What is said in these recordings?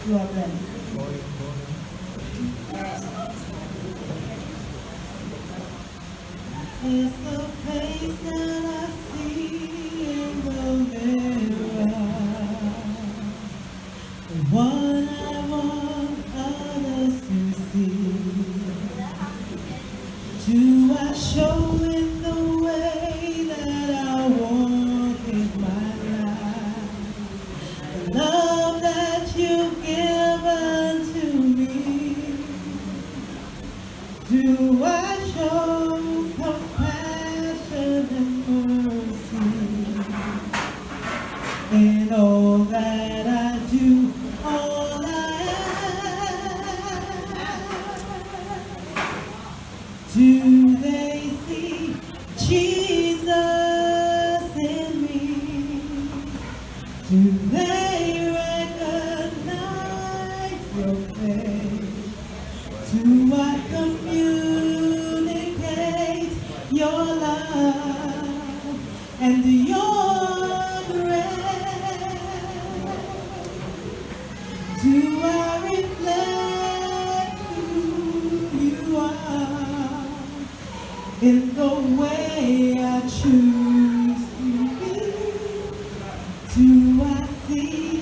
You are blessed. It's the face that I see in the mirror. The one I want others to see. Do I show in the way that I walk in my life? The love that you've given to me. Do I show compassion and mercy in all that I do, all I am? Do they see Jesus in me? Do they recognize your face? Do I communicate your love and your grace? Do I reflect who you are in the way I choose to be? Do I see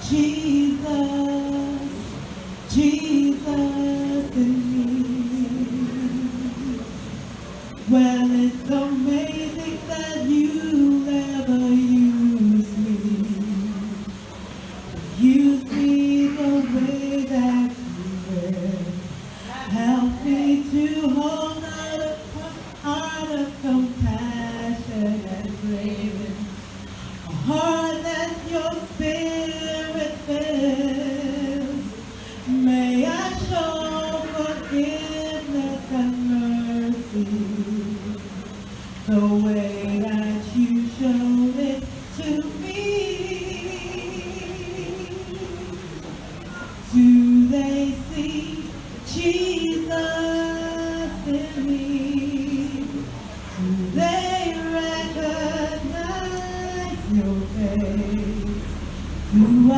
Jesus, Jesus in me? Well, it's amazing that you ever use me. Use me the way that you will. Help me to hold out a heart of compassion and grace. A heart that your spirit fills. May I show forgiveness and mercy the way that you showed it to me. Do they see Jesus in me? Do they recognize your face? Do I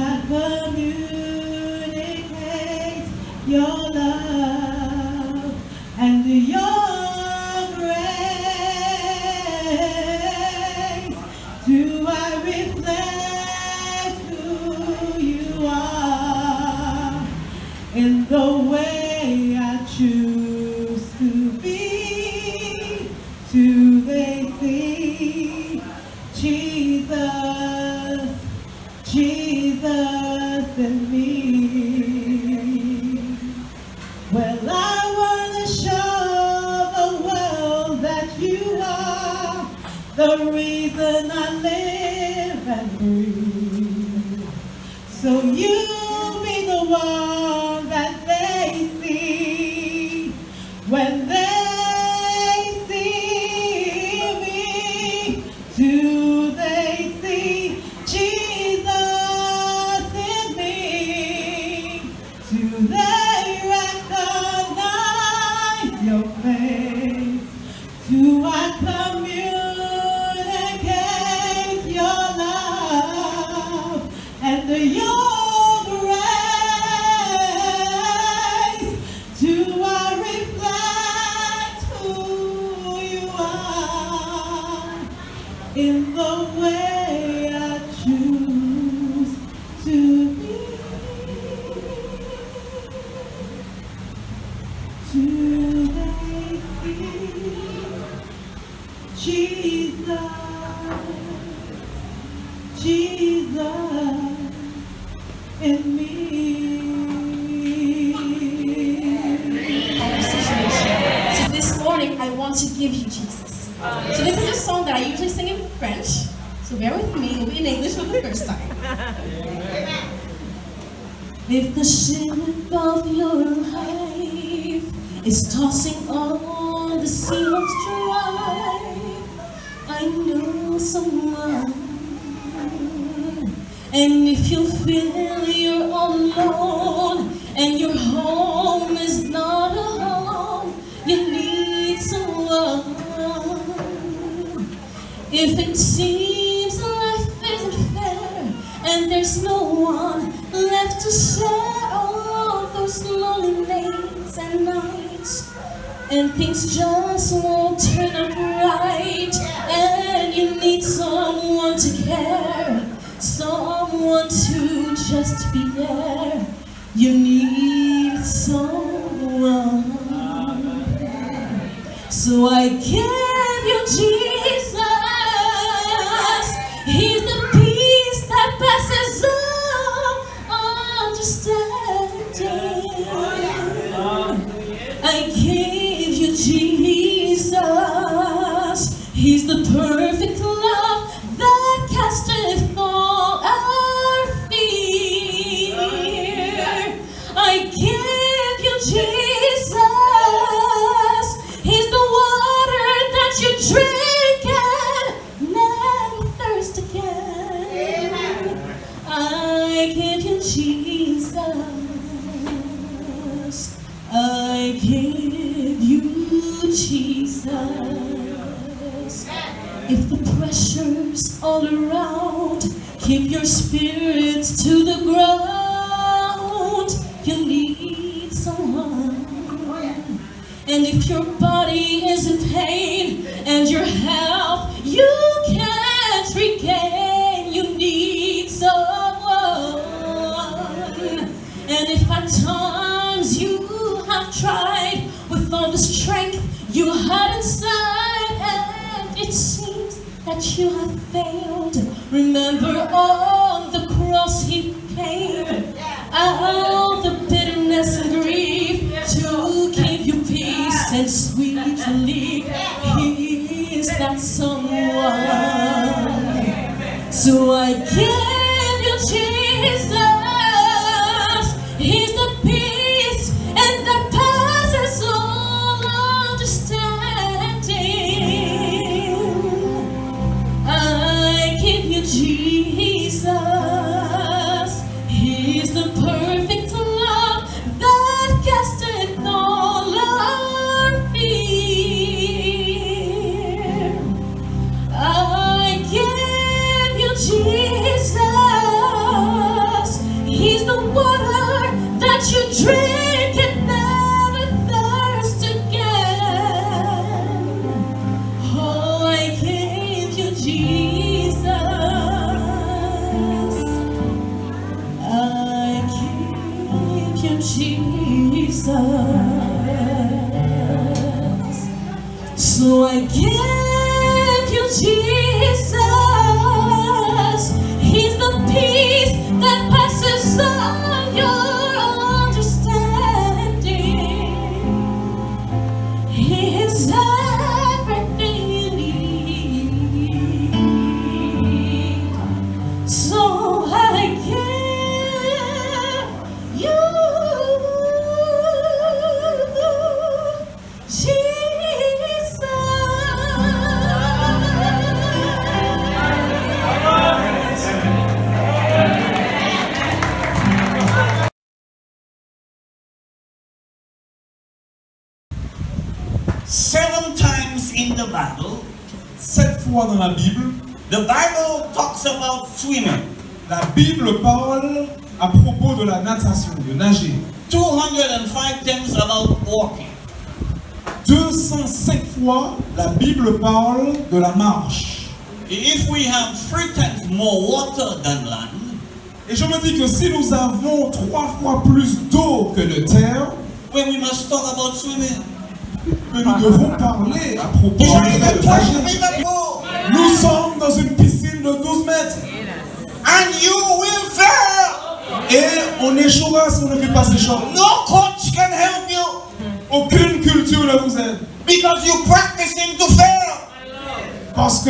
communicate your love and your grace? Do I reflect who you are in the way I choose to be? Do they see Jesus, Jesus in me? Well, I want to show the world that you are the reason I live and breathe. So you be the one that they see when they see me. Do they see Jesus in me? Do they recognize your face? Do I communicate your love and your grace? Do I reflect who you are in the way I choose to be? Do they see Jesus, Jesus in me? So this morning I want to give you Jesus. So this is a song that I usually sing in French. So bear with me, it'll be in English for the first time. If the ship of your life is tossing on the sea of strife, I know someone. And if you feel you're all alone and your home is not a home, you need someone. If it seems life isn't fair and there's no one left to share all those lonely days and nights, and things just won't turn out right, and you need someone to care, someone to just be there. You need someone. So I give you Jesus. He's the peace that passes all understanding. I give you Jesus. He's the perfect love that casteth all our fear. I give you Jesus. He's the water that you drink and never thirst again. I give you Jesus. I give you Jesus. If the pressure's all around, keep your spirits to the ground. You need someone. And if your body is in pain and your health you can't regain, you need someone. And if at times you have tried with all the strength you had inside and it seems that you have failed, remember on the cross he came, all the bitterness and grief to give you peace and sweet relief. He is that someone. So I give you Jesus. He's the peace and that passes all understanding. I give you Jesus. He's the perfect love that casteth all our fear. I give you Jesus. He's the water that you drink and never thirst again. Oh, I give you Jesus. I give you Jesus. So I give you Jesus. He's the peace that passes all your understanding. He is everything you need. So I give you Seven times in the Bible, 7 fois dans la Bible, the Bible talks about swimming. la Bible parle à propos de la natation, de nager. 205 times about walking. 205 fois, la Bible parle de la marche. If we have 3 times more water than land, Et je me dis que si nous avons 3 fois plus d'eau que de terre, when we must talk about swimming, que nous devons parler à propos you are in de a 12 nager. meter pool, Nous sommes dans une piscine de 12 mètres. and you will fail. Et on échouera si on ne fait pas ces choses. No coach can help you Aucune culture ne vous aide. because you're practicing to fail. Parce que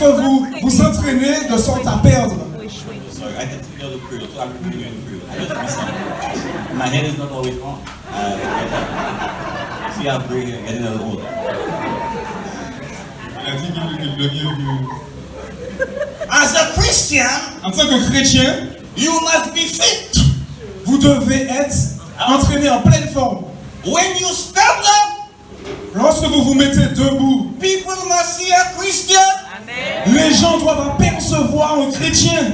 vous vous entraînez de sorte à perdre. Sorry, I had to figure out the Creole, so I'm repeating in Creole. I just missed something. My head is not always on. See how gray I'm getting a little older. Il a dit qu'il le mieux. As a Christian, En tant que chrétien, you must be fit. vous devez être entraîné en pleine forme. When you stand up, Lorsque vous vous mettez debout, people must see a Christian. Les gens doivent apercevoir un chrétien.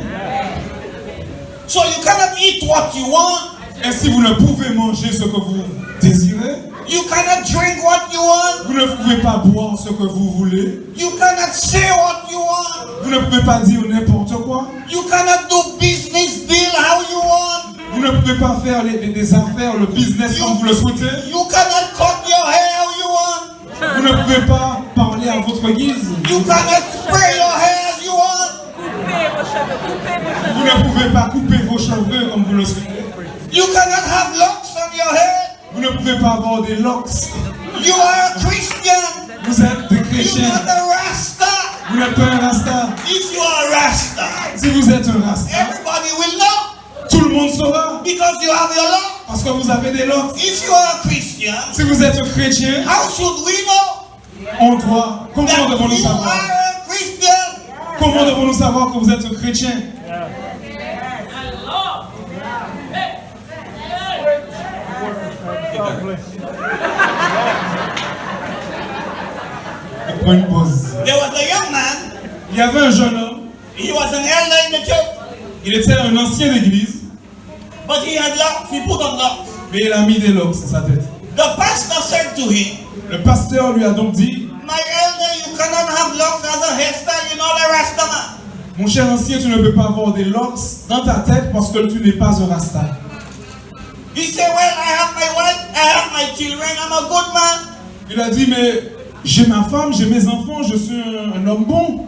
So you cannot eat what you want. Ainsi, vous ne pouvez manger ce que vous désirez. You cannot drink what you want. Vous ne pouvez pas boire ce que vous voulez. You cannot say what you want. Vous ne pouvez pas dire n'importe quoi. You cannot do business deal how you want. Vous ne pouvez pas faire des affaires, le business comme vous le souhaitez. You cannot cut your hair how you want. Vous ne pouvez pas parler à votre guise. You cannot spray your hair as you want. Vous ne pouvez pas couper vos cheveux comme vous le souhaitez. You cannot have locks on your head. Vous ne pouvez pas avoir des locks. You are a Christian. Vous êtes des You're chrétiens. not a Rasta. Vous n'êtes pas un rasta. If you are a Rasta, Si vous êtes un rasta, everybody will know tout le monde saura. because you have your locks. Parce que vous avez des locks. If you are a Christian, Si vous êtes un chrétien, how should we know on doit. Comment that devons-nous you savoir? are a Christian? Comment devons-nous savoir que vous êtes un chrétien? On prend une pause. There was a young man. Il y avait un jeune homme. He was an elder in the church, Il était un ancien d'église, but he had locks. He put on locks. mais il a mis des locks sur sa tête. The pastor said to him, Le pasteur lui a donc dit, "My elder, you cannot have locks as a hairstyle. You're not a Rasta man." mon cher ancien, tu ne peux pas avoir des locks dans ta tête parce que tu n'es pas un rasta. He said, "Well, I have my wife, I have my children. I'm a good man. Il a dit, mais j'ai ma femme, j'ai mes enfants, je suis un homme bon.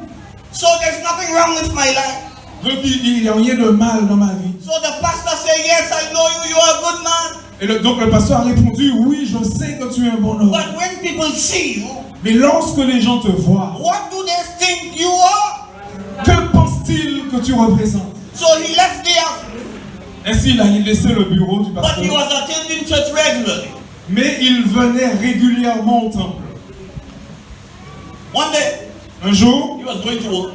So there's nothing wrong with my life." Donc il n'y a rien de mal dans ma vie. So the pastor said, "Yes, I know you. You are a good man. Et donc le pasteur a répondu, oui, je sais que tu es un bon homme. But when people see you, Mais lorsque les gens te voient, what do they think you are?" que pensent-ils que tu représentes? So he left the office, Ainsi, il a laissé le bureau du but he pasteur. was attending church regularly. Mais il venait régulièrement au temple. One day, Un jour, he was going to work.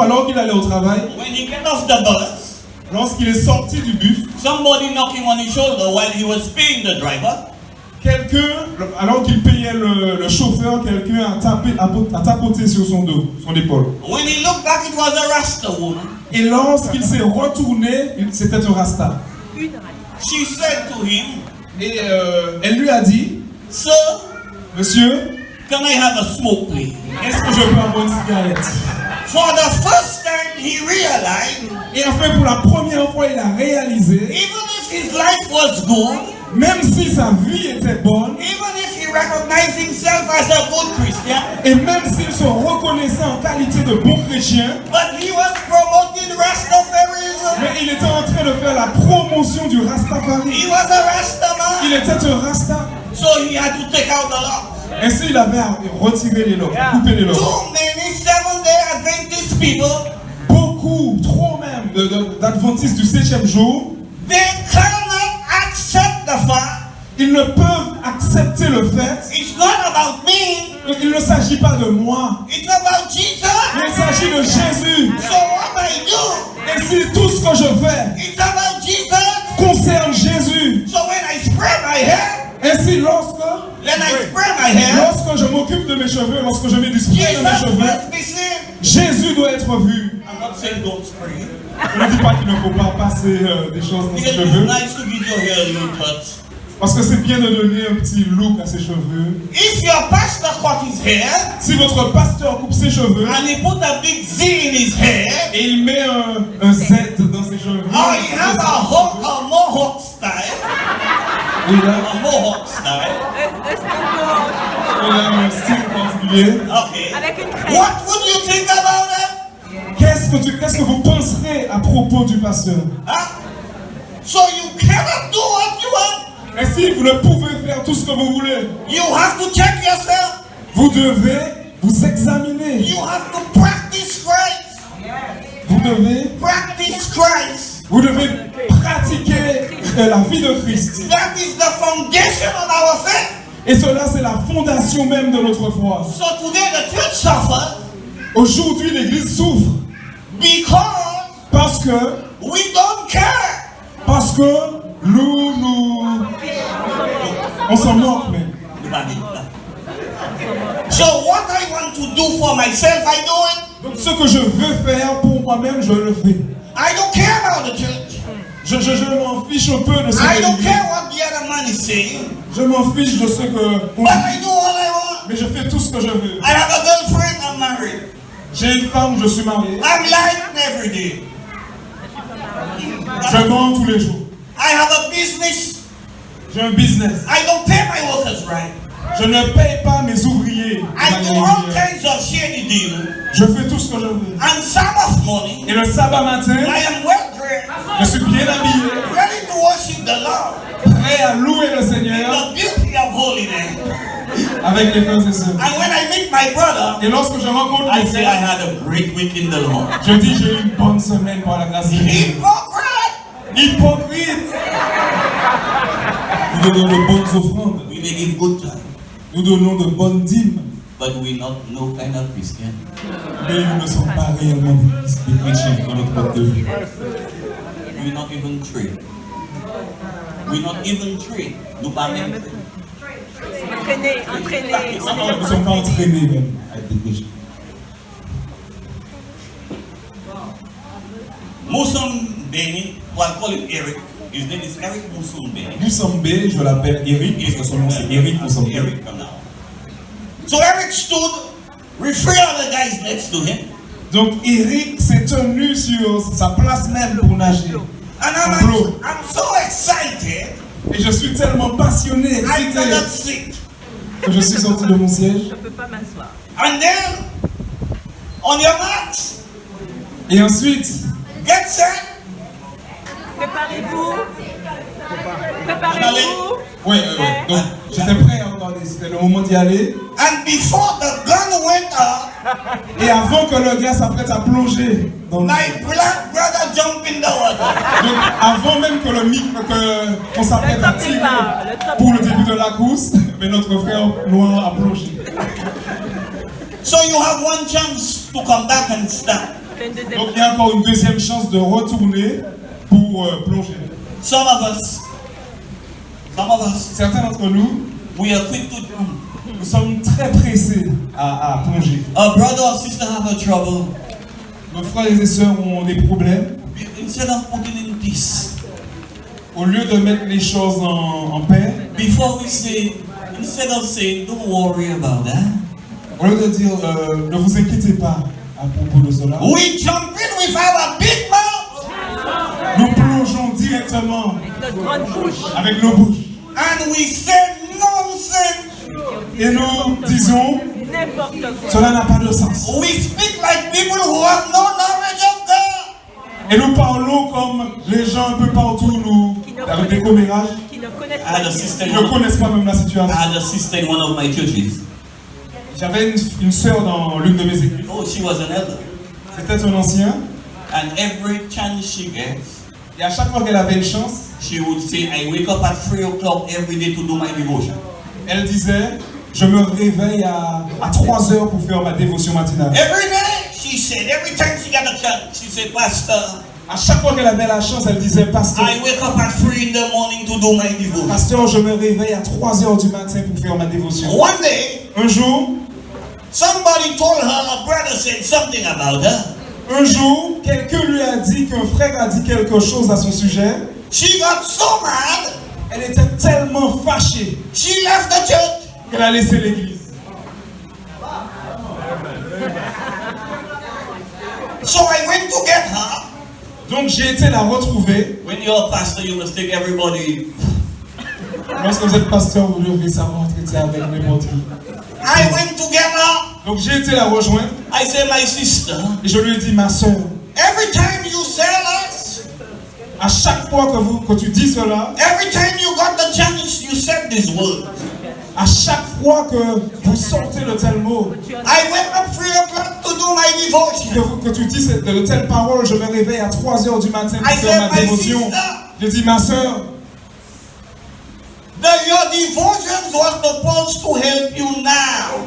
alors qu'il allait au travail, When he got off the bus, lorsqu'il est sorti du bus, somebody knocking on his shoulder while he was paying the driver. alors qu'il payait le chauffeur, quelqu'un a tapoté sur son dos, son épaule. When he looked back, it was a Rasta woman. Et lorsqu'il s'est retourné, c'était un rasta. She said to him, Et elle lui a dit, "Sir, monsieur, can I have a smoke, please?" est-ce que je peux avoir une cigarette? For the first time, he realized, Et enfin, pour la première fois, il a réalisé, even if his life was good, même si sa vie était bonne, even if he recognized himself as a good Christian, et même s'il se reconnaissait en qualité de bon chrétien, but he was promoting Rastafarism. mais il était en train de faire la promotion du Rastafari. He was a Rasta Il man. était un rasta. So he had to take out the law. Ainsi, il avait retiré les locks, coupé les locks. Too many Seventh-day Adventist people, Beaucoup, trop même, d'adventistes du 7e jour, they cannot accept the fact ils ne peuvent accepter le fait it's not about me, qu'il ne s'agit pas de moi, it's about mais Jesus. il s'agit de Jésus. So what I do, Ainsi, tout ce que je fais it's about Jesus. concerne Jésus. So when I spray my hair, Ainsi, when I spray my hair, lorsque je m'occupe de mes cheveux, lorsque je mets du spray Jesus dans mes cheveux, must be seen. Jésus doit être vu. I'm not saying don't spray, Je ne dis pas qu'il ne faut pas passer des choses dans ses because it's cheveux, nice to give your hair a little touch. parce que c'est bien de donner un petit look à ses cheveux. If your pastor cut his hair Si votre pasteur coupe ses cheveux and he put a big Z in his hair, et il met un Z dans ses cheveux, or he has a mohawk style, il a a mohawk style, un style particulier, okay, Avec une crème. what would you think about it? qu'est-ce que vous penserez à propos du pasteur? Huh? So you cannot do what you want. Ainsi, vous ne pouvez faire tout ce que vous voulez. You have to check yourself. Vous devez vous examiner. You have to practice Christ. Vous devez Practice Christ. pratiquer la vie de Christ. That is the foundation of our faith. Et cela, c'est la fondation même de notre foi. So today the church suffers Aujourd'hui, l'Église souffre because parce que we don't care. on s'en moque même. So what I want to do for myself, I do it. Donc ce que je veux faire pour moi-même, je le fais. I don't care about the church. Je m'en fiche un peu de ce I don't que care what the other man is saying. je m'en fiche de ce que... But I do all I want. Mais je fais tout ce que je veux. I have a girlfriend, I'm married. J'ai une femme, je suis marié. I'm lying every day. Je vends tous les jours. I have a business. J'ai un business. I don't pay my workers right. Je ne paye pas mes ouvriers. de I manière do all régulière. kinds of shady deals. Je fais tout ce que je veux. On Sabbath morning, Et le sabbat matin, I am well dressed, je suis bien habillé, ready to worship the Lord. prêt à louer le In Seigneur the beauty of holiness. avec les frères et sœurs. And when I meet my brother, Et lorsque je rencontre I mes say I frères, had a great week in the Lord. je dis j'ai eu une bonne semaine par la grâce de Dieu. Hypocrite! Hypocrite! Nous donnons de bonnes offrandes, We may give good time, nous donnons de bonnes dîmes, but we not no kind of Christian. mais nous ne sommes pas réellement des chrétiens dans notre mode de vie. We not even trade. We not even trade. Nous pas même trade. Entraîner. Nous ne sommes pas entraînés même à être des chrétiens. Musum Beni, well, I call him Eric. His name is Eric Musum Beni. Moussambe, je l'appelle Eric, parce que son nom c'est Eric Moussambe. Eric come now. So Eric stood with three other guys next to him. Donc Eric s'est tenu sur sa place même pour nager. And I'm so excited, Et je suis tellement passionné, I cannot excité, sit. que je suis sorti de mon siège. And then, on your marks, Et ensuite, get set. Préparez-vous. ouais, donc j'étais prêt à regarder, c'était le moment d'y aller. And before the gun went off, Et avant que le gars s'apprête à plonger dans le... my black brother jumped in the water. Donc avant même que qu'on s'apprête à tirer pour le début de la course, mais notre frère noir a plongé. So you have one chance to come back and stand. Donc il y a encore une deuxième chance de retourner pour plonger. Some of us, Certains d'entre nous, we are quick to jump. nous sommes très pressés à plonger. A brother or sister have a trouble. Nos frères et sœurs ont des problèmes. Instead of putting in peace, Au lieu de mettre les choses en paix, before we say, instead of saying, don't worry about that, au lieu de dire ne vous inquiétez pas à propos de cela, we jump in with our big mouth nous plongeons directement Notre grande bouche. avec nos bouches. and we say nonsense. Et nous disons, N'importe quoi. cela n'a pas de sens. We speak like people who have no knowledge of God. Et nous parlons comme les gens un peu partout, avec des commérages, Qui ne connaissent I had pas a Dieu. sister. ils ne connaissent pas même la I situation. had a sister in one of my churches. J'avais une sœur dans l'une de mes églises. Oh, she was an elder. C'était un ancien. And every chance she gets, Et à chaque fois qu'elle avait une chance, she would say, I wake up at 3 o'clock every day to do my devotion. elle disait, je me réveille à 3 heures pour faire ma dévotion matinale. Every day, she said, every time she got a chance, she said, Pastor, À chaque fois qu'elle avait la chance, elle disait, pasteur, I wake up at 3 in the morning to do my devotion. pasteur, je me réveille à 3 heures du matin pour faire ma dévotion. One day, Un jour, somebody told her a brother said something about her. quelqu'un lui a dit qu'un frère a dit quelque chose à son sujet. She got so mad, Elle était tellement fâchée she left the church. qu'elle a laissé l'église. So I went to get her. Donc j'ai été la retrouver. When you're a pastor, you must take everybody. Lorsque vous êtes pasteur, vous devez savoir traiter avec n'importe qui. I went to get her. Donc j'ai été la rejoindre I said, my sister, et je lui ai dit, ma soeur, every time you sell us, à chaque fois que tu dis cela, every time you got the chance, you said this word. à chaque fois que vous sortez de tels mots, I went up 3 o'clock to do my devotion. que tu dis de telles paroles, je me réveille à 3 heures du matin pour I faire said, ma my dévotion. sister, J'ai dit, ma soeur, your devotions was supposed to help you now.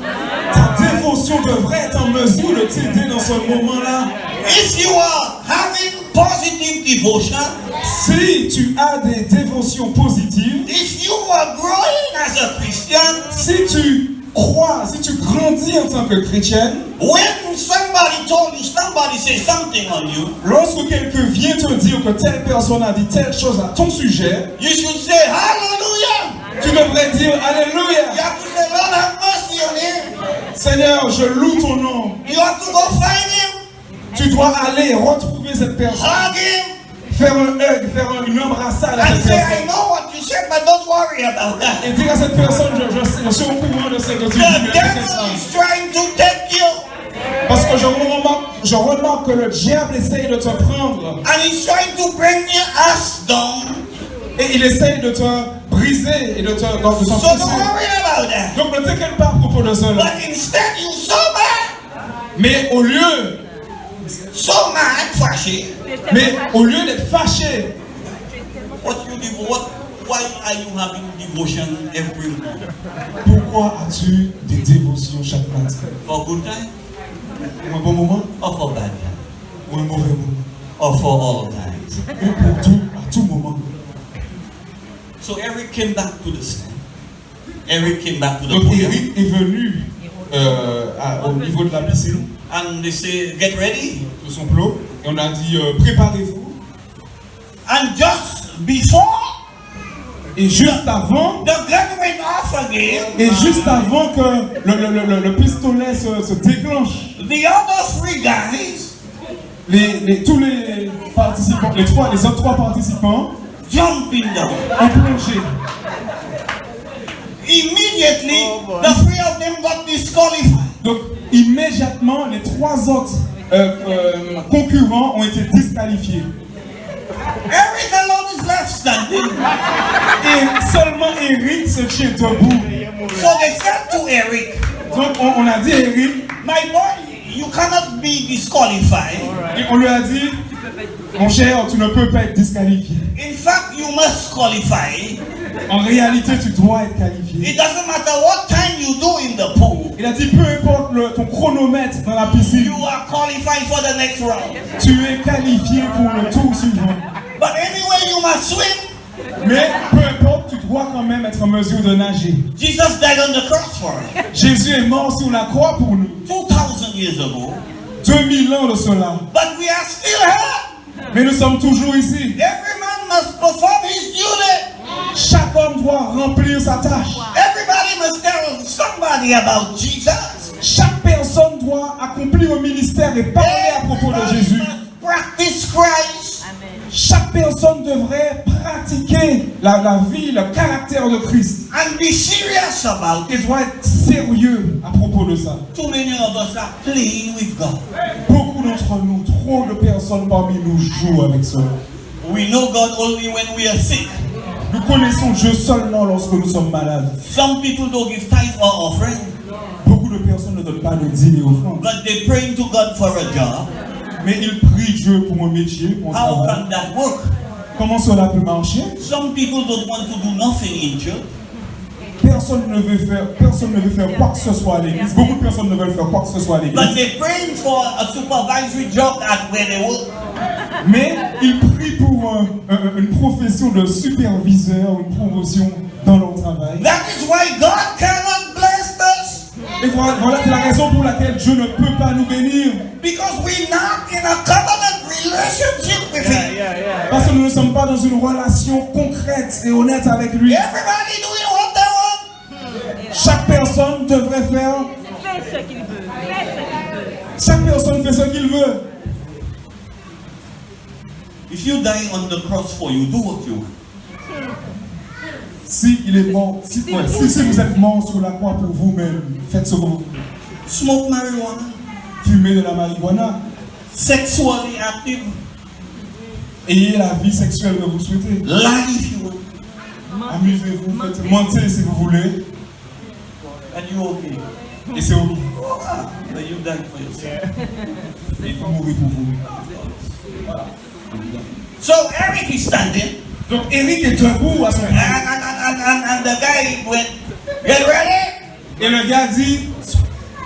ta dévotion devrait être en mesure de t'aider dans ce moment-là. If you are having positive devotion, Si tu as des dévotions positives, if you are growing as a Christian, si tu crois, si tu grandis en tant que chrétienne, when somebody told you, somebody say something on you, Lorsque quelqu'un vient te dire que telle personne a dit telle chose à ton sujet, you should say, hallelujah. tu devrais dire You Alléluia. have to say, Lord, have mercy on him. Seigneur, je loue ton nom. You have to go find him, Tu dois aller retrouver cette personne, hug him, faire un hug, faire une embrassade à and cette say, I personne. know what you said, but don't worry about that. Et dire à cette personne, je suis au courant de ce que tu dis. The mais devil t'inquiète pas. is trying to take you, Parce que je remarque que le diable essaye de te prendre and he's trying to bring your ass down. et il essaye de te briser et de te So don't t'enfoncer. worry about that. Donc ne t'inquiète pas à propos de cela. But instead, you so mad, Mais au lieu flashy. d'être fâché, Why are you having devotion every morning? pourquoi as-tu des dévotions chaque matin? For good time, Pour un bon moment or for bad time, ou un mauvais moment? or for all times? Ou pour tout, à tout moment? So Eric came back to the stand. Eric came back to the Donc podium, Eric est venu au niveau de la piscine, and they say, "Get ready." de son plot, et on a dit préparez-vous. And just before Et juste avant, the gun went off again, et juste avant que le pistolet se déclenche, the other three guys tous les participants, les autres trois participants jumping down. ont plongé. Immediately, the three of them got disqualified. Donc immédiatement, les trois autres concurrents ont été disqualifiés. Eric alone is left standing. Et seulement Eric se tient debout. So they said to Eric, Donc on a dit à Eric, "My boy, you cannot be disqualified. et on lui a dit, mon cher, tu ne peux pas être disqualifié. In fact, you must qualify. En réalité, tu dois être qualifié. It doesn't matter what time you do in the pool. Il a dit, peu importe ton chronomètre dans la piscine, You are qualified for the next round. tu es qualifié pour le tour suivant. But anyway, you must swim. Mais peu importe, tu dois quand même être en mesure de nager. Jesus died on the cross for us. Jésus est mort sur la croix pour nous, 2,000 years ago. 2000 ans de cela. But we are still here. Mais nous sommes toujours ici. Every man must perform his duty. Chaque homme doit remplir sa tâche. Everybody must tell somebody about Jesus. Chaque personne doit accomplir un ministère et parler à propos de Everybody Jésus. must practice Christ. Chaque personne devrait pratiquer la vie, le caractère de Christ. And be serious about it. Il doit être sérieux à propos de ça. Too many of us are playing with God. Beaucoup d'entre nous, trop de personnes parmi nous jouent avec cela. We know God only when we are sick. Nous connaissons Dieu seulement lorsque nous sommes malades. Some people don't give tithe or offering, Beaucoup de personnes ne donnent pas de dîner offrande, but they praying to God for a job. mais ils prient Dieu pour un métier, pour un How travail. can that work? Comment cela peut marcher? Some people don't want to do nothing in church. Personne ne veut faire quoi que ce soit à l'église. Beaucoup de personnes ne veulent faire quoi que ce soit à But l'église. they're praying for a supervisory job at where they work. Mais ils prient pour une profession de superviseur, une promotion dans leur travail. That is why God cannot bless us. Et voilà, c'est la raison pour laquelle Dieu ne peut pas nous bénir. Because we're not in a covenant relationship with Him. Parce que nous ne sommes pas dans une relation concrète et honnête avec lui. Everybody doing what they want. Chaque personne devrait faire. Fais ce qu'il veut. Fais ce qu'il veut. Chaque personne fait ce qu'il veut. If you die on the cross for you, do what you want. Si il est mort, si vous êtes mort sur la croix pour vous-même, faites ce que vous voulez. Smoke marijuana. Fumez de la marijuana. Sexually active. Ayez la vie sexuelle que vous souhaitez. Lie if you want. Amusez-vous, faites mentir si vous voulez. And you okay. Et c'est ok. But you died for yourself. Et vous mourrez pour vous. So Eric is standing. Donc Eric est debout à son And, pied. and the guy went, "Get ready." Et le gars dit,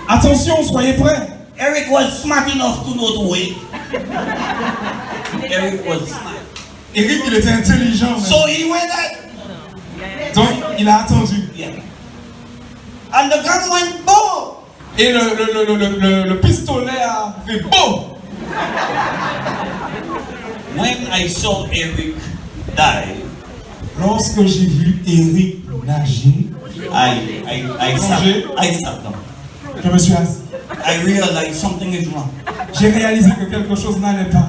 attention, soyez prêts. Eric was smart enough to know to wait. Eric was smart. Eric, il était intelligent. So he waited. Donc il a attendu. Yeah. And the gun went boom. Et le pistolet a fait boum. When I saw Eric die, Lorsque j'ai vu Eric nager, I sat down. je me suis assis. I realized something is wrong. J'ai réalisé que quelque chose n'allait pas.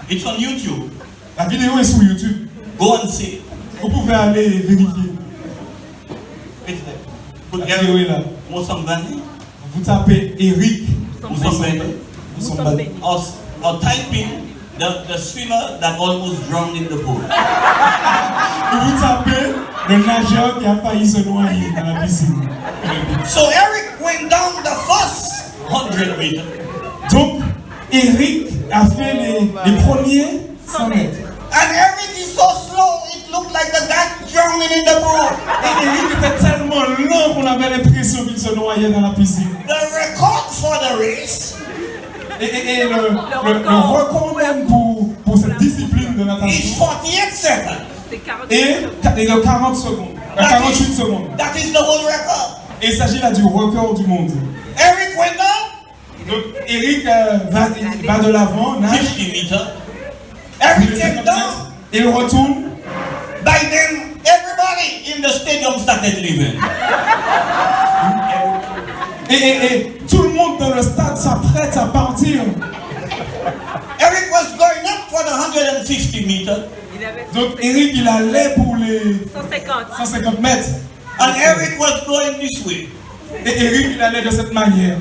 It's on YouTube. La vidéo est sur YouTube. Go and see it. Vous pouvez aller vérifier. It's there. La Put vidéo est là. Eric Mosambani, Vous tapez Eric Mosambani, or type in the swimmer that almost drowned in the pool. Vous tapez le nageur qui a failli se noyer dans la piscine. So Eric went down the first 100 meters. Donc, Eric a fait les premiers 100 mètres. And Eric is so slow, it looked like the guy drowning in the pool. Et Eric était tellement lent qu'on avait l'impression qu'il se noyait dans la piscine. The record for the race Et le record même pour cette discipline de is natation 48 seconds. C'est 40 est de 40 secondes. 48 secondes. That is the world record. Et il s'agit là du record du monde. Eric went up Donc, Eric va de l'avant, nage. 50 meters. Puis Eric le came 50 down. mètres, il retourne. By then, everybody in the stadium started leaving. Et tout le monde dans le stade s'apprête à partir. Eric was going up for the 150 meters. Il avait Donc Eric, il allait pour les 150. 150 mètres. And Eric was going this way. Et Eric, il allait de cette manière.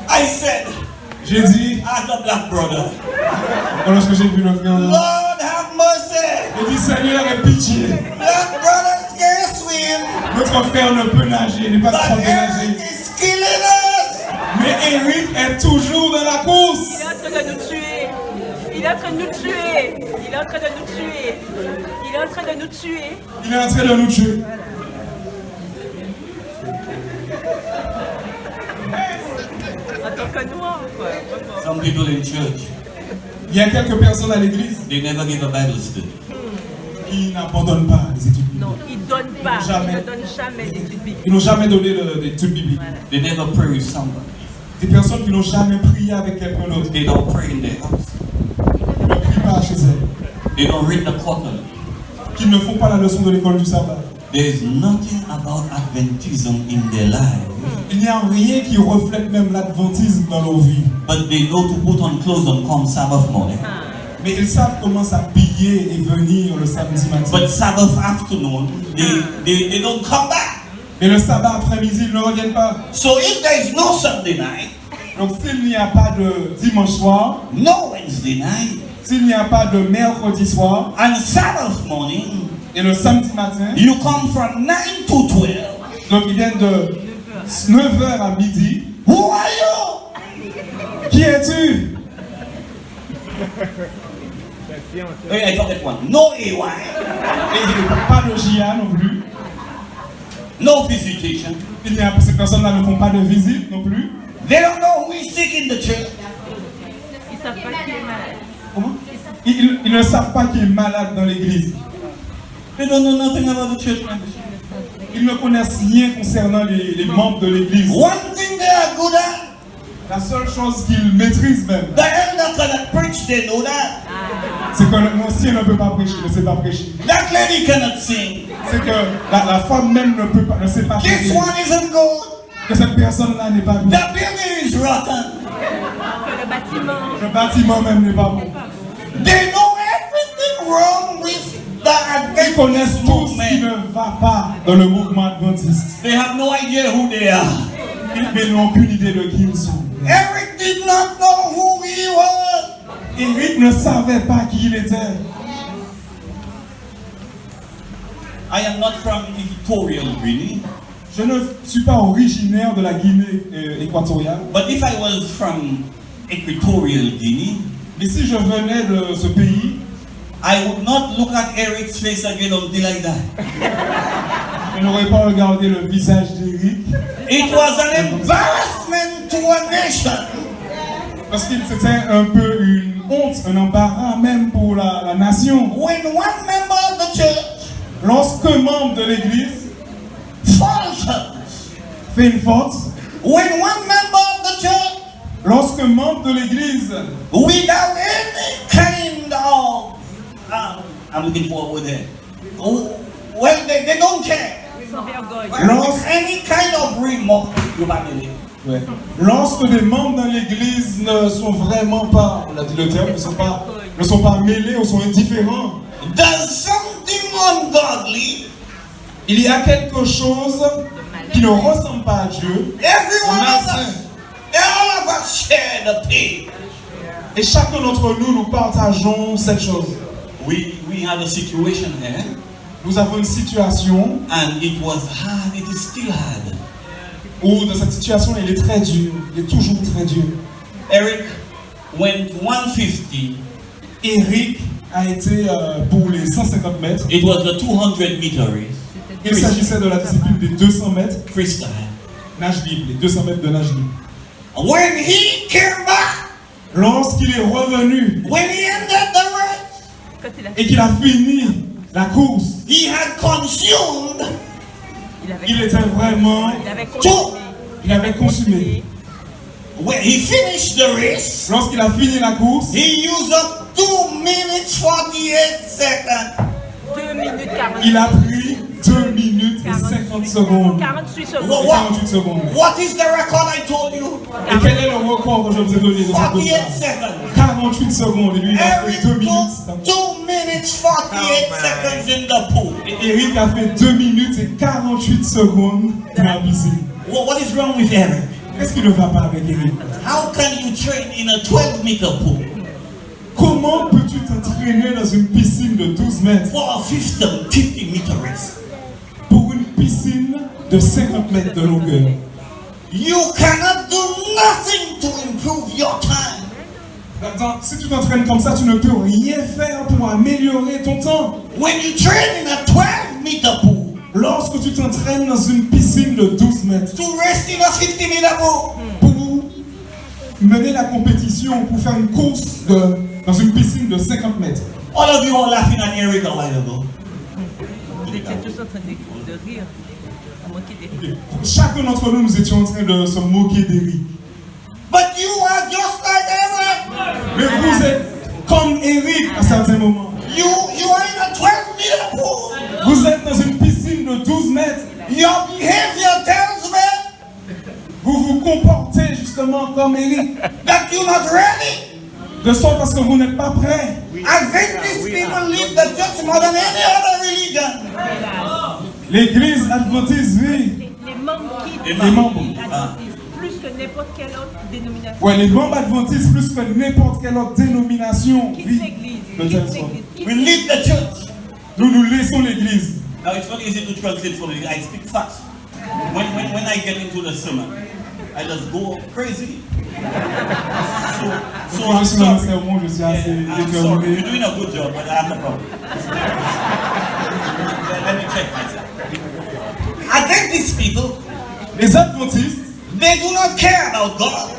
I said, J'ai dit, as a black brother, lorsque j'ai vu le frère, Lord have mercy. j'ai dit, Seigneur, aie pitié. Black brothers can't swim, Notre frère ne peut nager, il n'est pas but capable de Eric nager. is killing us. Mais Eric est toujours dans la course. Il est en train de nous tuer. Il est en train de nous tuer. Il est en train de nous tuer. Il est en train de nous tuer. Il est en train de nous tuer. En tant que noir, quoi. Vraiment. Some people in church, Il y a quelques personnes à l'église they never give a Bible study. qui n'abandonnent pas les études bibliques. Non, il ne donne pas. Jamais. Il ne donne jamais d'études bibliques. Ils n'ont jamais donné d'études bibliques. They never pray with somebody. Des personnes qui n'ont jamais prié avec quelqu'un d'autre. They don't pray in their house. Qui ne prient pas chez elles. They don't read the quarterly. Qui ne font pas la leçon de l'école du sabbat. There is nothing about Adventism in their life, Il n'y a rien qui reflète même l'adventisme dans leur vie. but they know to put on clothes on come Sabbath morning. Mais ils savent comment s'habiller et venir le samedi matin. But Sabbath afternoon, they don't come back. Mais le sabbat après-midi, ils ne reviennent pas. So if there is no Sunday night, Donc s'il n'y a pas de dimanche soir, no Wednesday night, s'il n'y a pas de mercredi soir, and Sabbath morning, et le samedi matin, you come from 9 to 12. donc ils viennent de 9h à midi. Who are you? Qui es-tu? Hey, I forget one. No AY, Et pas de JA non plus. no visitation. Ces personnes-là ne font pas de visite non plus. They don't know who is sick in the church. Ils ne savent pas qui est malade. Comment? Ils ne savent pas qui est malade dans l'église. They don't know nothing about the church membership. Ils ne connaissent rien concernant les membres de l'église. One thing they are good at, La seule chose qu'ils maîtrisent même, the elder cannot preach, they know that. c'est que l'ancien ne peut pas prêcher, ne sait pas prêcher. That lady cannot sing. C'est que la femme même ne sait pas This chanter. one isn't good. Que cette personne-là n'est pas bonne. The building is rotten. Que le bâtiment. Le bâtiment même n'est pas bon. They know everything wrong with the Ils connaissent Adventist tout ce qui movement. ne va pas dans le mouvement adventiste. They have no idea who they are. Ils n'ont aucune idée de qui ils sont. Eric did not know who he was. Eric ne savait pas qui il était. I am not from Equatorial Guinea, Je ne suis pas originaire de la Guinée équatoriale. but if I was from Equatorial Guinea, Mais si je venais de ce pays, I would not look at Eric's face again until I die. je n'aurais pas regardé le visage d'Eric. It was an embarrassment to a nation. Parce que c'était un peu une honte, un embarras même pour la nation. When one member of the church Lorsqu'un membre de l'église falls fait une faute, when one member of the church, lorsqu'un membre de l'église, without any kind of, I'm looking for a word there. Well, they don't care. Sans vergogne. Lost any kind of remorse. You might believe. ouais, lorsque des membres dans l'église ne sont vraiment pas, on a dit le terme, ne sont pas mêlés ou sont indifférents, There's something ungodly. il y a quelque chose qui ne ressemble pas à Dieu. Everyone of Malsain. us, all of us share the pain. Et chacun d'entre nous, nous partageons cette chose. We had a situation here, Nous avons une situation and it was hard. It is still hard. où dans cette situation, il est très dur, il est toujours très dur. Eric went 150. Eric a été pour les 150 mètres. It was the 200 meter race. Il s'agissait de la discipline des 200 mètres Freestyle. nage libre, les 200 mètres de nage libre. When he came back, Lorsqu'il est revenu when he ended the race, Quand il a et qu'il a fini la course, he had consumed il était vraiment, il avait two. consumé. il avait consumé. When he finished the race, Lorsqu'il a fini la course, he used up 2 minutes 48 seconds. 2 minutes 40. il a pris 2 minutes et 50 secondes. 48 Et secondes. 48 secondes. What is the record I told you? Et quel est le record que je vous ai donné dans cette 48 course? seconds. 48 secondes. Et lui, il a Eric fait 2 took minutes. 2 minutes 48 seconds in the pool. Et Eric a fait 2 minutes et 48 secondes dans la piscine. What is wrong with Eric? Qu'est-ce qui ne va pas avec Eric? How can you train in a 12 meter pool Comment peux-tu t'entraîner dans une piscine de 12 mètres for a 50 meter race? pour une piscine de 50 mètres de longueur? You cannot do nothing to improve your time. Attends, si tu t'entraînes comme ça, tu ne peux rien faire pour améliorer ton temps. When you train in a 12 meter pool, Lorsque tu t'entraînes dans une piscine de 12 mètres to race in a 50 meter pool, pour mener la compétition, pour faire une course dans une piscine de 50 mètres. all of you are laughing at Eric a while ago. Vous étiez tous en train de rire. À moquer des rires. Chacun d'entre nous, nous étions en train de se moquer d'Eric. But you are just like Eric. Mais vous êtes comme Eric à certains moments. You are in a 12 meter pool. Vous êtes dans une piscine de 12 mètres. Your behavior tells me Vous vous comportez justement comme Eric. that you're not ready. De sorte à ce que vous n'êtes pas prêt. Adventist people leave the church more than any other religion. L'église adventiste, oui. Les membres quittent Les membres. l'Adventiste plus que n'importe quelle autre dénomination. Ouais, les membres adventistes, plus que n'importe quelle autre dénomination, Quitte oui. l'église. de Quitte telle sorte. l'église. We leave the church. Nous laissons l'église. Now it's not easy to translate for me. I speak fast. When I get into the sermon, I just go crazy. So Quand I'm je suis dans le sorry. sermon, je suis assez Yeah, I'm sorry. You're déterminé. doing a good job, but I have no problem. Let me check myself. Adventist people, Les adventistes, they do not care about God.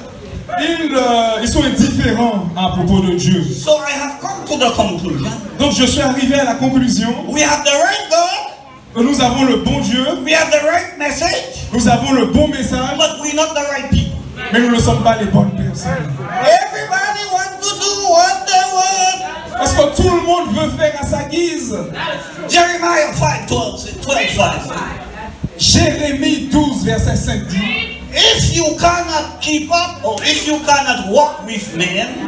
ils sont indifférents à propos de Dieu. So I have come to the conclusion. Donc je suis arrivé à la conclusion We have the right God, que nous avons le bon Dieu, we have the right message, nous avons le bon message, but we're not the right people. mais nous ne sommes pas les bonnes personnes. Everybody wants to do what they want. Parce que tout le monde veut faire à sa guise. Jeremiah 5:12. Jérémie 12, verset 5 dit, If you cannot keep up, or if you cannot walk with men,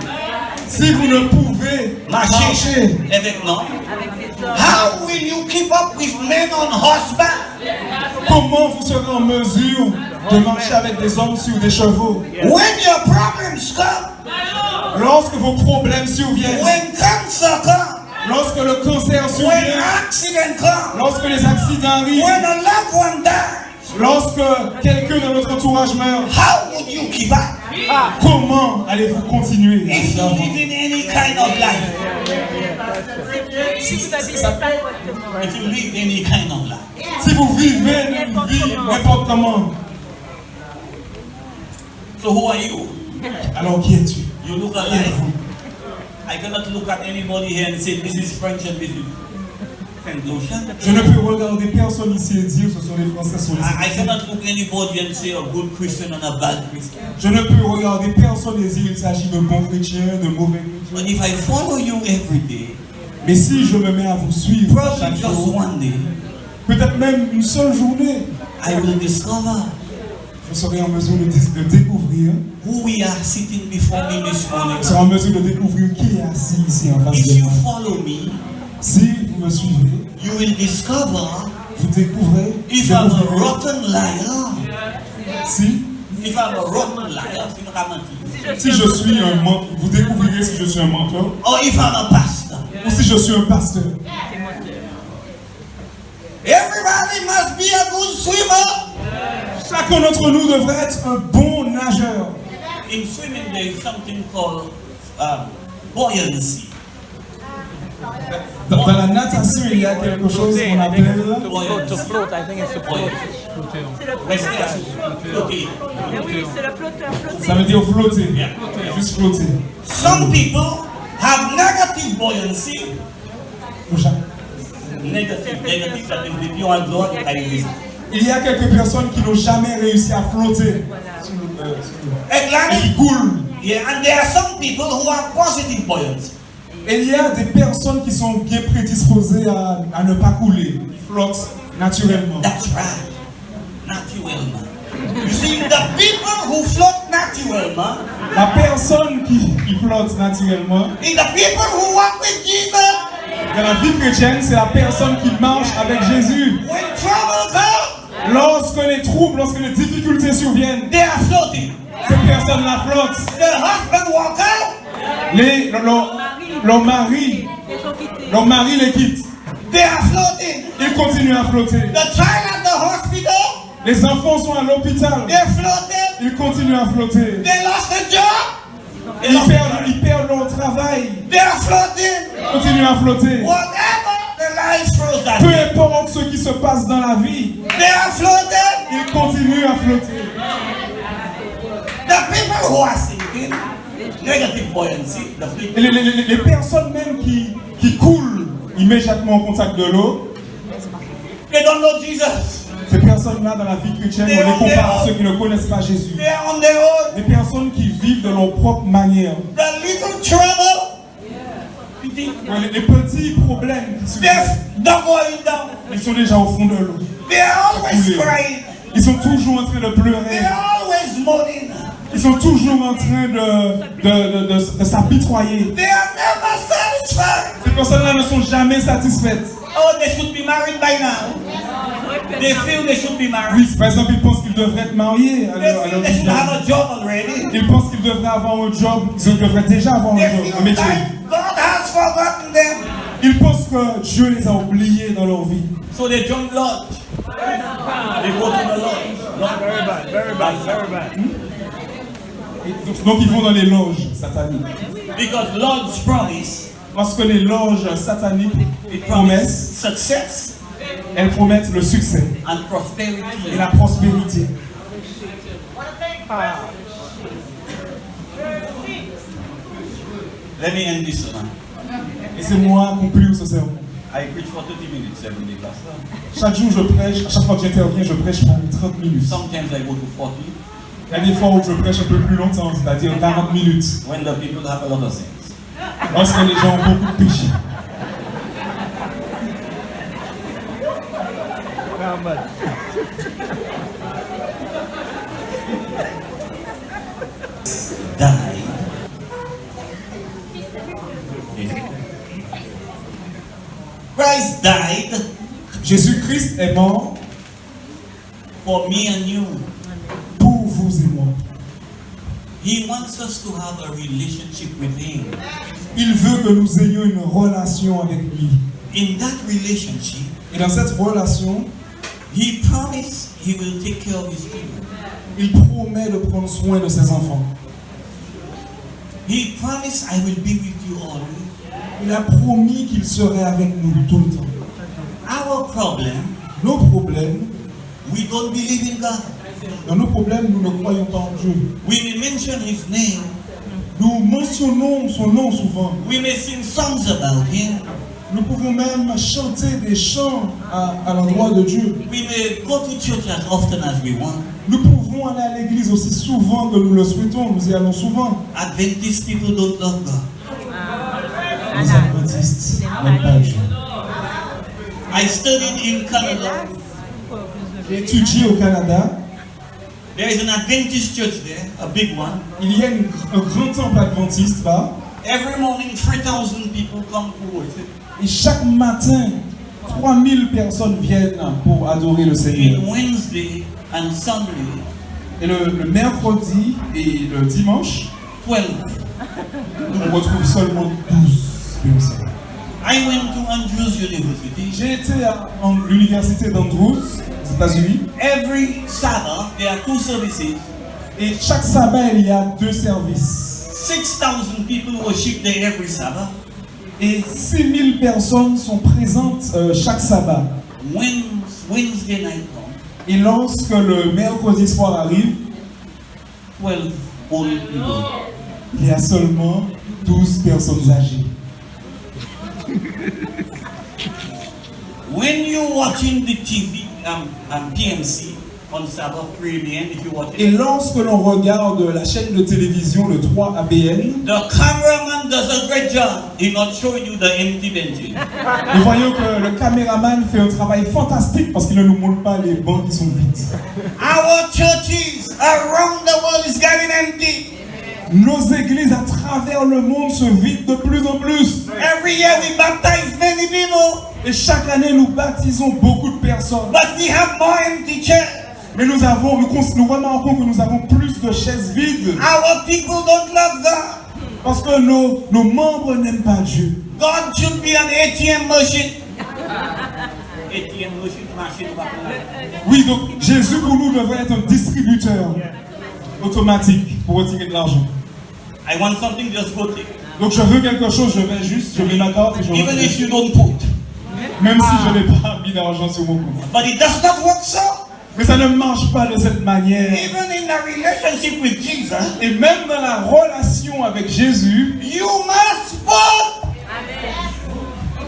si vous ne pouvez marcher marcher, avec non, Avec les hommes. how will you keep up with men on horseback? comment vous serez en mesure de marcher avec des hommes sur des chevaux? When your problems come, Lorsque vos problèmes surviennent, when cancer comes, lorsque le cancer when survient, accident comes, lorsque les accidents arrivent, when a loved one dies, lorsque quelqu'un dans notre entourage meurt, how would you keep up? comment allez-vous continuer? If you live in any kind of life, Si vous habitez pas correctement. if you live any kind of life, Si vous vivez une vie n'importe comment, so who are you? alors qui es-tu? You look Qui alike. êtes-vous? I cannot look at anybody here and say this is French and this is. Saint Lucia. Je ne peux regarder personne ici et dire ce sont les Français sur les I Saint-Lucia. cannot look anybody and say a good Christian and a bad Christian. Je ne peux regarder personne et dire il s'agit de bons chrétiens, de mauvais But chrétiens. if I follow you every day, Mais si je me mets à vous suivre probably chaque just jour, one day, peut-être même une seule journée, I will discover je serai en mesure de découvrir, who we are sitting before me this morning. je serai en mesure de découvrir qui est assis ici en face If de you moi. follow me, Si vous me suivez, you will discover vous découvrez, if I'm a découvrirez rotten liar, si, if I'm a rotten liar, c'est une ramantie. si je suis un menteur, vous découvrirez si je suis un menteur, Or if I'm a pastor. ou si je suis un pasteur. Everybody must be a good swimmer. Chacun d'entre nous devrait être un bon nageur. In swimming, there is something called buoyancy. Dans la natation, il y a quelque chose qu'on appelle To float, I think it's to float. C'est le Rester assis. Flotter. Eh oui, c'est le flotteur, flotter. ça veut dire flotter, juste flotter. Some people have negative buoyancy. Negative, that means if you are Lord, I will. Il y a quelques personnes qui n'ont jamais réussi à flotter et qui coulent. Yeah, and there are some people who have positive buoyancy. Et il y a des personnes qui sont bien prédisposées à ne pas couler, qui flottent naturellement. That's right. Naturellement. You see, the people who float naturellement La personne qui flotte naturellement, is the people who walk with Jesus. dans la vie chrétienne, c'est la personne qui marche avec Jésus. When trouble comes, Lorsque les troubles, lorsque les difficultés surviennent, they are floating. ces personnes-là flottent. The husband walk out, Leur mari les quitte. they are floating. Ils continuent à flotter. The child at the hospital, Les enfants sont à l'hôpital. they're floating. Ils continuent à flotter. They lost a job, Ils perdent leur travail. they are floating. Ils continuent à flotter. Whatever the life throws at Peu them, importe ce qui se passe dans la vie, they are floating. ils continuent à flotter. The people who are sinking, negative buoyancy, the Et people, les personnes même qui coulent immédiatement au contact de l'eau, they don't know Jesus. ces personnes-là dans la vie chrétienne, on les compare à ceux qui ne connaissent pas Jésus. They are on their own. Des personnes qui vivent de leur propre manière. The little trouble, Ouais, les petits problèmes qui they're surviennent, not going down. ils sont déjà au fond de l'eau. They are always crying. Ils sont toujours en train de They pleurer. are always mourning. Ils sont toujours en train de s'apitoyer. They are never satisfied. Ces personnes-là ne sont jamais satisfaites. Oh, they should be married by now. They feel they should be married. Oui, par exemple, ils pensent qu'ils devraient être mariés à They leur feel they should vie. have a job already. Ils pensent qu'ils devraient avoir un job, ils devraient déjà avoir They un job, feel un métier. like God has forgotten them. Ils pensent que Dieu les a oubliés dans leur vie. So they join lodge. They go to the lodge. Very bad, very bad, very bad. Donc ils vont dans les loges sataniques. Because lodge promise, Parce que les loges sataniques it promettent, promises success elles promettent le succès and prosperity. et la prospérité. Let me end this one. Laissez-moi conclure ce sermon. I preach for 30 minutes every day, Pastor. Chaque jour je prêche, à chaque fois que j'interviens, je prêche pendant 30 minutes. Sometimes I go to 40 Il y a des fois où je prêche un peu plus longtemps, c'est-à-dire 40 minutes. when the people have a lot of things. Lorsque les gens ont beaucoup de péchés. Died. Christ died Jésus-Christ est mort for me and you. pour vous et moi. He wants us to have a relationship with Him. Il veut que nous ayons une relation avec lui. In that relationship, Et dans cette relation, He promised He will take care of His people. il promet de prendre soin de ses enfants. He promised I will be with you always. Il a promis qu'il serait avec nous tout le temps. Our problem, Nos problèmes, we don't believe in God. dans nos problèmes, nous ne croyons pas en Dieu. We may mention His name. Nous mentionnons son nom souvent. We may sing songs about Him. Nous pouvons même chanter des chants à l'endroit de Dieu. We may go to church as often as we want. Nous pouvons aller à l'église aussi souvent que nous le souhaitons. Nous y allons souvent. Adventist people don't love God. Les adventistes n'aiment pas Dieu. I studied in Canada. J'ai étudié au Canada. There is an Adventist church there, a big one. Il y a un grand temple adventiste là. Every morning, 3,000 people come to worship. Et chaque matin, 3000 personnes viennent pour adorer le Seigneur. In Wednesday and Sunday, Et le mercredi et le dimanche, 12. on retrouve seulement 12 personnes. I went to Andrews University. J'ai été à l'université d'Andrews, aux États-Unis. Every Sabbath, there are 2 services. Et chaque sabbat, il y a 2 services. 6,000 people worship there every Sabbath. Et 6000 personnes sont présentes chaque sabbat. Wednesday night come, Et lorsque le mercredi soir arrive, 12 old people. il y a seulement 12 personnes âgées. When you're watching the TV, PMC on Sabbath 3 ABN, if you watch Et it, lorsque l'on regarde la chaîne de télévision, le 3 ABN, the cameraman does a great job in not showing you the empty benches. nous voyons que le caméraman fait un travail fantastique parce qu'il ne nous montre pas les bancs qui sont vides. Our churches around the world is getting empty. Nos églises à travers le monde se vident de plus en plus. Every year we baptize many people, Et chaque année, nous baptisons beaucoup de personnes. but we have more empty chairs. Mais nous remarquons que nous avons plus de chaises vides Our people don't love God. parce que nos membres n'aiment pas Dieu. God should be an ATM machine. ATM machine. Oui, donc Jésus pour nous devrait être un distributeur automatique pour retirer de l'argent. I want something, just go take. Donc je veux quelque chose, je mets ma carte et je Even if you retire. don't put. Même si je n'ai pas mis d'argent sur mon compte. But it does not work so. Mais ça ne marche pas de cette manière. Even in the relationship with Jesus, Et même dans la relation avec Jésus, you must put.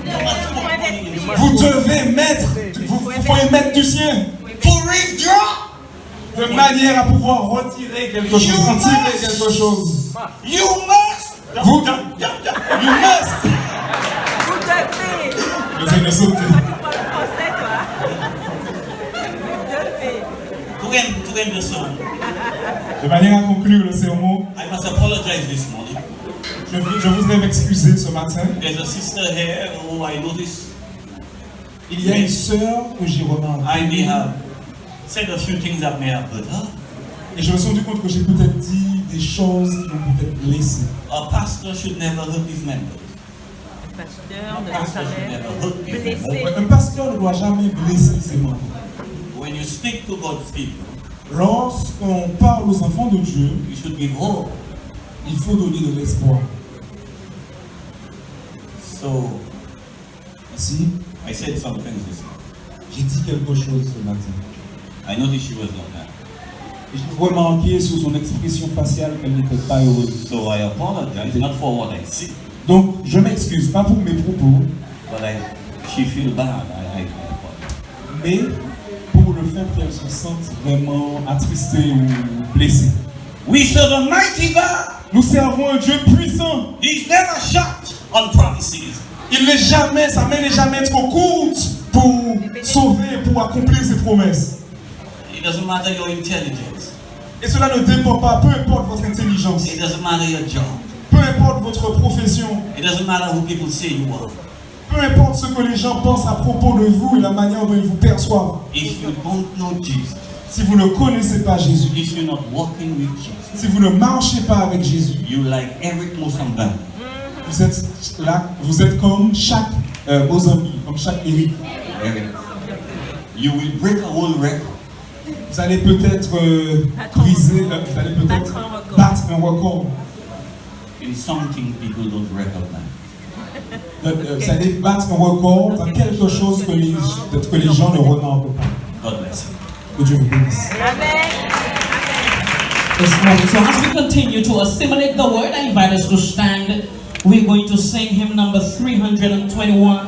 You must put money in it. vous devez mettre, vous pouvez mettre du sien. To withdraw, De manière à pouvoir retirer quelque chose, en tirer quelque chose. you must. Vous, you must. Vous devez. Je viens de sauter. Tu parles français, toi. Vous devez. To end the sermon, De manière à conclure le sermon, I must apologize this morning. je voudrais m'excuser ce matin. There's a sister here who I noticed Il y a une sœur que j'ai I may remarquée. have said a few things that may have hurt her. Et je me suis rendu compte que j'ai peut-être dit des choses qui l'ont peut-être blessée. A pastor should never hurt his members. Le pasteur ne Pastor should jamais never hurt his blesser. members. Un pasteur ne doit jamais blesser ses membres. When you speak to God's people, Lorsqu'on parle aux enfants de Dieu, you should give hope. il faut donner de l'espoir. So Ici, I said some things this morning. j'ai dit quelque chose ce matin. I noticed she was not happy. Et j'ai remarqué sur son expression faciale qu'elle n'était pas heureuse. So I apologize, not for what I said, Donc, je m'excuse, pas pour mes propos, but she feel bad. I apologize. mais pour le fait qu'elle se sente vraiment attristée ou blessée. We serve a mighty God. Nous servons un Dieu puissant. He's never short on promises. Il n'est jamais, sa main n'est jamais trop courte pour sauver, pour accomplir ses promesses. It doesn't matter your intelligence. Et cela ne dépend pas, peu importe votre intelligence, It doesn't matter your job. peu importe votre profession, It doesn't matter who people say you are. peu importe ce que les gens pensent à propos de vous et la manière dont ils vous perçoivent. If you don't know Jesus, Si vous ne connaissez pas Jésus, if you're not walking with Jesus, si vous ne marchez pas avec Jésus, you like Eric Mosambani. vous êtes là, vous êtes comme chaque Mozambique, comme chaque Eric. Eric. You will break a whole record. Vous allez peut-être briser, vous allez peut-être battre un record. In something people don't recognize. Vous allez battre un record dans quelque chose que les gens ne remarquent pas. God bless you. Que Dieu vous bénisse. Amen. This morning. So as we continue to assimilate the word, I invite us to stand We're going to sing hymn number 321,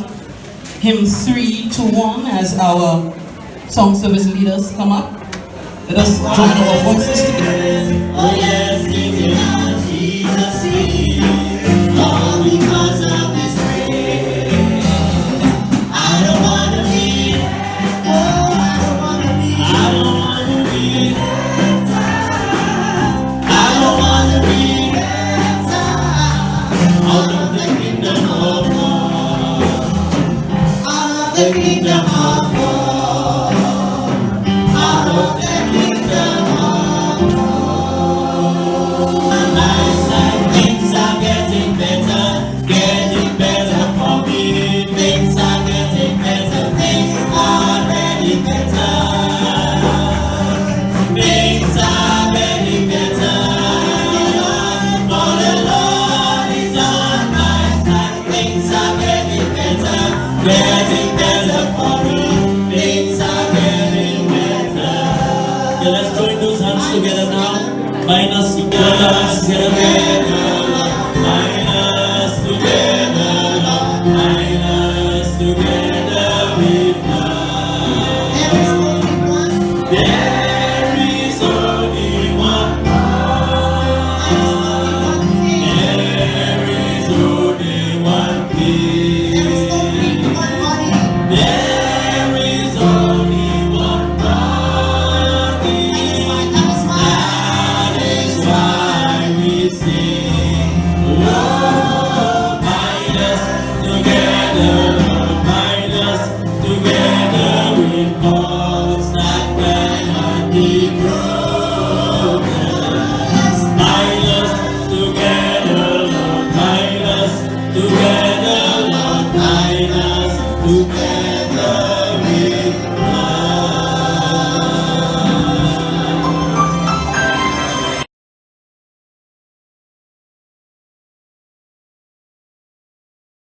hymn 321, as our song service leaders come up. Let us join our voices together. Oh yes, sing it out, Jesus is, all because of His grace. I don't wanna be, oh I don't wanna be, I don't wanna be I don't wanna be out of the kingdom of God, out of the kingdom of God, out of the kingdom of God. My side, things are getting better for me. Things are getting better, things are getting better. Things are getting better, for the Lord is on my side. Things are getting better for me. Things are getting better. Okay, let's join those hands together now. Minus together, minus together, minus together with love. There is only one God. There is only one King. There is only one God. That is why we sing. Oh, bind us together, bind us together with bonds that cannot be broken. Bind us together, Lord, bind us together, Lord, bind us together.